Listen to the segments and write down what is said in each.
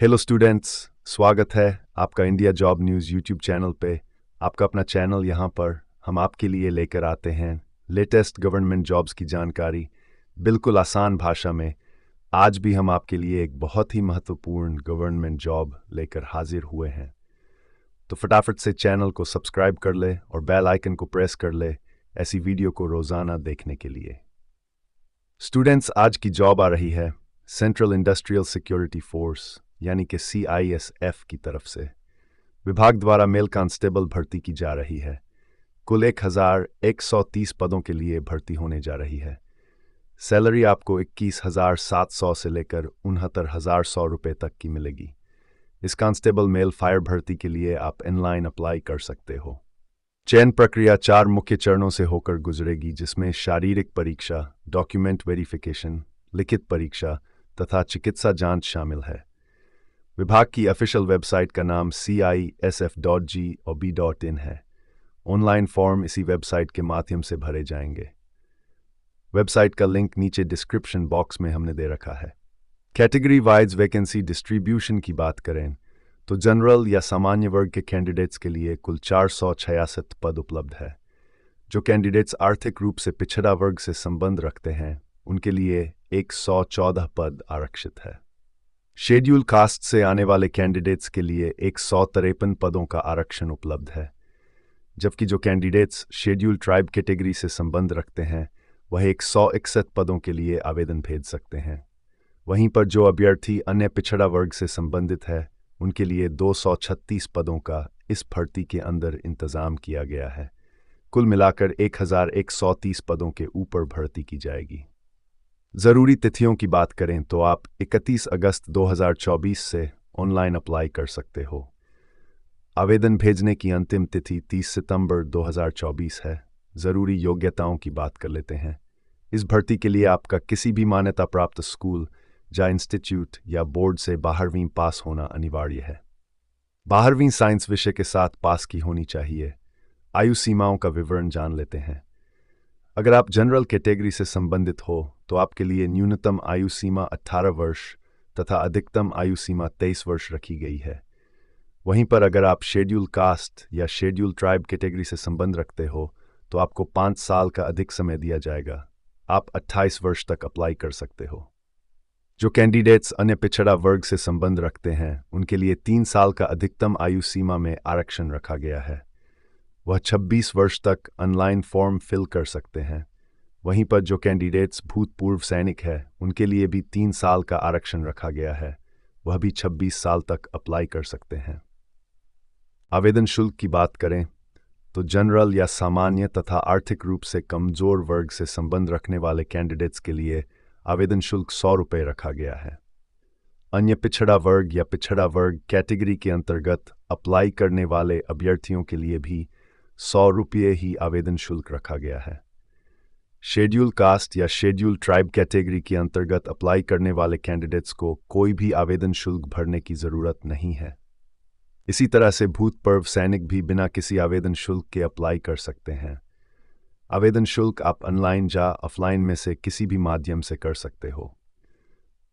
Hello students, स्वागत है आपका India job news YouTube channel पे। आपका अपना चैनल यहाँ पर हम आपके लिए लेकर आते हैं लेटेस्ट गवर्नमेंट जॉब्स की जानकारी बिल्कुल आसान भाषा में। आज भी हम आपके लिए एक बहुत ही महत्वपूर्ण गवर्नमेंट जॉब लेकर हाजिर हुए हैं, तो फटाफट से चैनल को सब्सक्राइब कर ले और बेल आइकन को प्रेस कर ले ऐसी वीडियो को रोज़ाना देखने के लिए। स्टूडेंट्स, आज की जॉब आ रही है सेंट्रल इंडस्ट्रियल सिक्योरिटी फोर्स यानी कि CISF की तरफ से। विभाग द्वारा मेल कांस्टेबल भर्ती की जा रही है। कुल 1130 पदों के लिए भर्ती होने जा रही है। सैलरी आपको 21,700 से लेकर 69,100 रुपये तक की मिलेगी। इस कांस्टेबल मेल फायर भर्ती के लिए आप ऑनलाइन अप्लाई कर सकते हो। चयन प्रक्रिया 4 मुख्य चरणों से होकर गुजरेगी, जिसमें शारीरिक परीक्षा, डॉक्यूमेंट वेरिफिकेशन, लिखित परीक्षा तथा चिकित्सा जांच शामिल है। विभाग की ऑफिशियल वेबसाइट का नाम CISF.gov.in है। ऑनलाइन फॉर्म इसी वेबसाइट के माध्यम से भरे जाएंगे। वेबसाइट का लिंक नीचे डिस्क्रिप्शन बॉक्स में हमने दे रखा है। कैटेगरी वाइज वैकेंसी डिस्ट्रीब्यूशन की बात करें तो जनरल या सामान्य वर्ग के कैंडिडेट्स के लिए कुल 466 पद उपलब्ध है। जो कैंडिडेट्स आर्थिक रूप से पिछड़ा वर्ग से संबंध रखते हैं उनके लिए 114 पद आरक्षित है। शेड्यूल कास्ट से आने वाले कैंडिडेट्स के लिए 153 पदों का आरक्षण उपलब्ध है, जबकि जो कैंडिडेट्स शेड्यूल ट्राइब कैटेगरी से संबंध रखते हैं वह 161 पदों के लिए आवेदन भेज सकते हैं। वहीं पर जो अभ्यर्थी अन्य पिछड़ा वर्ग से संबंधित है उनके लिए 236 पदों का इस भर्ती के अंदर इंतजाम किया गया है। कुल मिलाकर 1130 पदों के ऊपर भर्ती की जाएगी। ज़रूरी तिथियों की बात करें तो आप 31 अगस्त 2024 से ऑनलाइन अप्लाई कर सकते हो। आवेदन भेजने की अंतिम तिथि 30 सितंबर 2024 है। ज़रूरी योग्यताओं की बात कर लेते हैं। इस भर्ती के लिए आपका किसी भी मान्यता प्राप्त स्कूल या इंस्टीट्यूट या बोर्ड से 12वीं पास होना अनिवार्य है। 12वीं साइंस विषय के साथ पास की होनी चाहिए। आयु सीमाओं का विवरण जान लेते हैं। अगर आप जनरल कैटेगरी से संबंधित हो तो आपके लिए न्यूनतम आयु सीमा 18 वर्ष तथा अधिकतम आयु सीमा 23 वर्ष रखी गई है। वहीं पर अगर आप शेड्यूल कास्ट या शेड्यूल ट्राइब कैटेगरी से संबंध रखते हो तो आपको 5 साल का अधिक समय दिया जाएगा। आप 28 वर्ष तक अप्लाई कर सकते हो। जो कैंडिडेट्स अन्य पिछड़ा वर्ग से संबंध रखते हैं उनके लिए 3 साल का अधिकतम आयु सीमा में आरक्षण रखा गया है। वह 26 वर्ष तक ऑनलाइन फॉर्म फिल कर सकते हैं। वहीं पर जो कैंडिडेट्स भूतपूर्व सैनिक हैं उनके लिए भी 3 साल का आरक्षण रखा गया है। वह भी 26 साल तक अप्लाई कर सकते हैं। आवेदन शुल्क की बात करें तो जनरल या सामान्य तथा आर्थिक रूप से कमजोर वर्ग से संबंध रखने वाले कैंडिडेट्स के लिए आवेदन शुल्क 100 रुपये रखा गया है। अन्य पिछड़ा वर्ग या पिछड़ा वर्ग कैटेगरी के अंतर्गत अप्लाई करने वाले अभ्यर्थियों के लिए भी 100 रुपये ही आवेदन शुल्क रखा गया है। शेड्यूल कास्ट या शेड्यूल ट्राइब कैटेगरी के अंतर्गत अप्लाई करने वाले कैंडिडेट्स को कोई भी आवेदन शुल्क भरने की ज़रूरत नहीं है। इसी तरह से भूतपूर्व सैनिक भी बिना किसी आवेदन शुल्क के अप्लाई कर सकते हैं। आवेदन शुल्क आप ऑनलाइन या ऑफलाइन में से किसी भी माध्यम से कर सकते हो।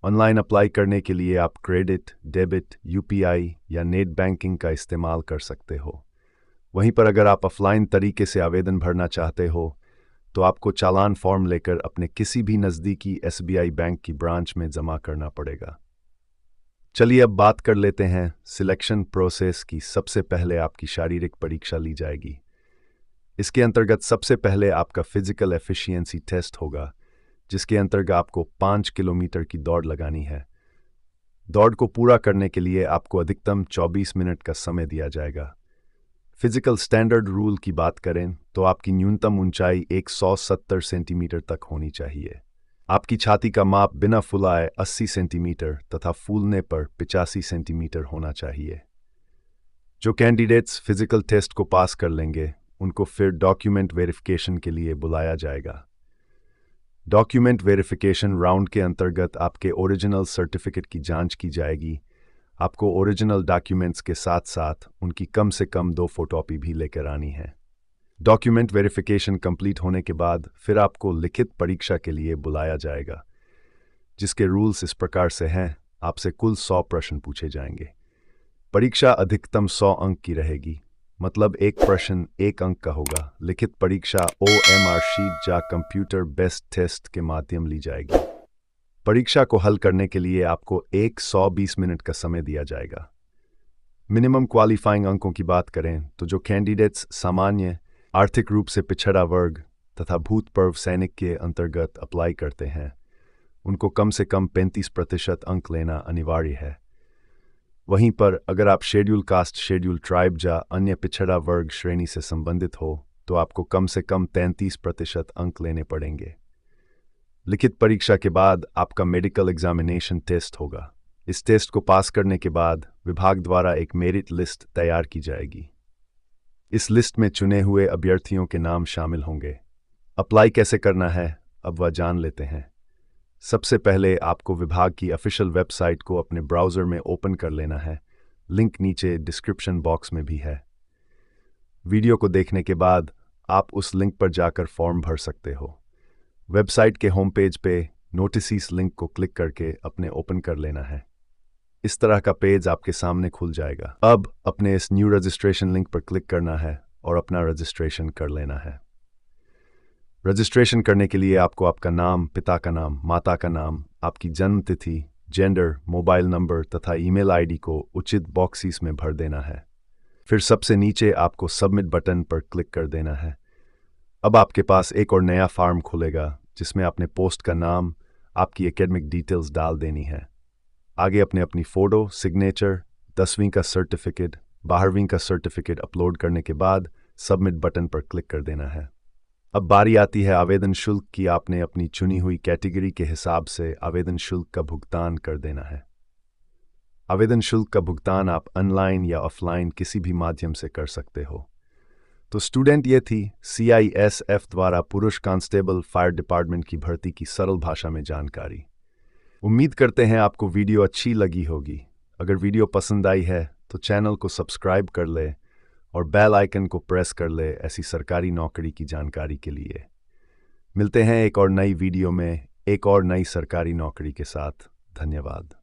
ऑनलाइन अप्लाई करने के लिए आप क्रेडिट, डेबिट, UPI या नेट बैंकिंग का इस्तेमाल कर सकते हो। वहीं पर अगर आप ऑफलाइन तरीके से आवेदन भरना चाहते हो तो आपको चालान फॉर्म लेकर अपने किसी भी नज़दीकी SBI बैंक की ब्रांच में जमा करना पड़ेगा। चलिए अब बात कर लेते हैं सिलेक्शन प्रोसेस की। सबसे पहले आपकी शारीरिक परीक्षा ली जाएगी। इसके अंतर्गत सबसे पहले आपका फिजिकल एफिशिएंसी टेस्ट होगा, जिसके अंतर्गत आपको 5 किलोमीटर की दौड़ लगानी है। दौड़ को पूरा करने के लिए आपको अधिकतम 24 मिनट का समय दिया जाएगा। फिजिकल स्टैंडर्ड रूल की बात करें तो आपकी न्यूनतम ऊंचाई 170 सेंटीमीटर तक होनी चाहिए। आपकी छाती का माप बिना फुलाए 80 सेंटीमीटर तथा फूलने पर 85 सेंटीमीटर होना चाहिए। जो कैंडिडेट्स फिजिकल टेस्ट को पास कर लेंगे उनको फिर डॉक्यूमेंट वेरिफिकेशन के लिए बुलाया जाएगा। डॉक्यूमेंट वेरिफिकेशन राउंड के अंतर्गत आपके ओरिजिनल सर्टिफिकेट की जांच की जाएगी। आपको ओरिजिनल डॉक्यूमेंट्स के साथ साथ उनकी कम से कम 2 फोटोकॉपी भी लेकर आनी है। डॉक्यूमेंट वेरिफिकेशन कंप्लीट होने के बाद फिर आपको लिखित परीक्षा के लिए बुलाया जाएगा, जिसके रूल्स इस प्रकार से हैं। आपसे कुल 100 प्रश्न पूछे जाएंगे। परीक्षा अधिकतम 100 अंक की रहेगी, मतलब एक प्रश्न 1 अंक का होगा। लिखित परीक्षा OMR शीट या कंप्यूटर बेस्ड टेस्ट के माध्यम ली जाएगी। परीक्षा को हल करने के लिए आपको 120 मिनट का समय दिया जाएगा। मिनिमम क्वालिफाइंग अंकों की बात करें तो जो कैंडिडेट्स सामान्य, आर्थिक रूप से पिछड़ा वर्ग तथा भूतपूर्व सैनिक के अंतर्गत अप्लाई करते हैं, उनको कम से कम 35% अंक लेना अनिवार्य है। वहीं पर अगर आप शेड्यूल कास्ट, शेड्यूल ट्राइब या अन्य पिछड़ा वर्ग श्रेणी से संबंधित हो तो आपको कम से कम 33% अंक लेने पड़ेंगे। लिखित परीक्षा के बाद आपका मेडिकल एग्जामिनेशन टेस्ट होगा। इस टेस्ट को पास करने के बाद विभाग द्वारा एक मेरिट लिस्ट तैयार की जाएगी। इस लिस्ट में चुने हुए अभ्यर्थियों के नाम शामिल होंगे। अप्लाई कैसे करना है अब वह जान लेते हैं। सबसे पहले आपको विभाग की ऑफिशियल वेबसाइट को अपने ब्राउज़र में ओपन कर लेना है। लिंक नीचे डिस्क्रिप्शन बॉक्स में भी है। वीडियो को देखने के बाद आप उस लिंक पर जाकर फॉर्म भर सकते हो। वेबसाइट के होम पेज पे नोटिस लिंक को क्लिक करके अपने ओपन कर लेना है। इस तरह का पेज आपके सामने खुल जाएगा। अब अपने इस न्यू रजिस्ट्रेशन लिंक पर क्लिक करना है और अपना रजिस्ट्रेशन कर लेना है। रजिस्ट्रेशन करने के लिए आपको आपका नाम, पिता का नाम, माता का नाम, आपकी जन्म तिथि, जेंडर, मोबाइल नंबर तथा ईमेल आईडी को उचित बॉक्सेस में भर देना है। फिर सबसे नीचे आपको सबमिट बटन पर क्लिक कर देना है। अब आपके पास एक और नया फॉर्म खुलेगा जिसमें आपने पोस्ट का नाम, आपकी एकेडमिक डिटेल्स डाल देनी है। आगे अपने अपनी फ़ोटो, सिग्नेचर, 10वीं का सर्टिफिकेट, 12वीं का सर्टिफिकेट अपलोड करने के बाद सबमिट बटन पर क्लिक कर देना है। अब बारी आती है आवेदन शुल्क की। आपने अपनी चुनी हुई कैटेगरी के हिसाब से आवेदन शुल्क का भुगतान कर देना है। आवेदन शुल्क का भुगतान आप ऑनलाइन या ऑफलाइन किसी भी माध्यम से कर सकते हो। तो स्टूडेंट, ये थी CISF द्वारा पुरुष कांस्टेबल फायर डिपार्टमेंट की भर्ती की सरल भाषा में जानकारी। उम्मीद करते हैं आपको वीडियो अच्छी लगी होगी। अगर वीडियो पसंद आई है तो चैनल को सब्सक्राइब कर ले और बेल आइकन को प्रेस कर ले ऐसी सरकारी नौकरी की जानकारी के लिए। मिलते हैं एक और नई वीडियो में एक और नई सरकारी नौकरी के साथ। धन्यवाद।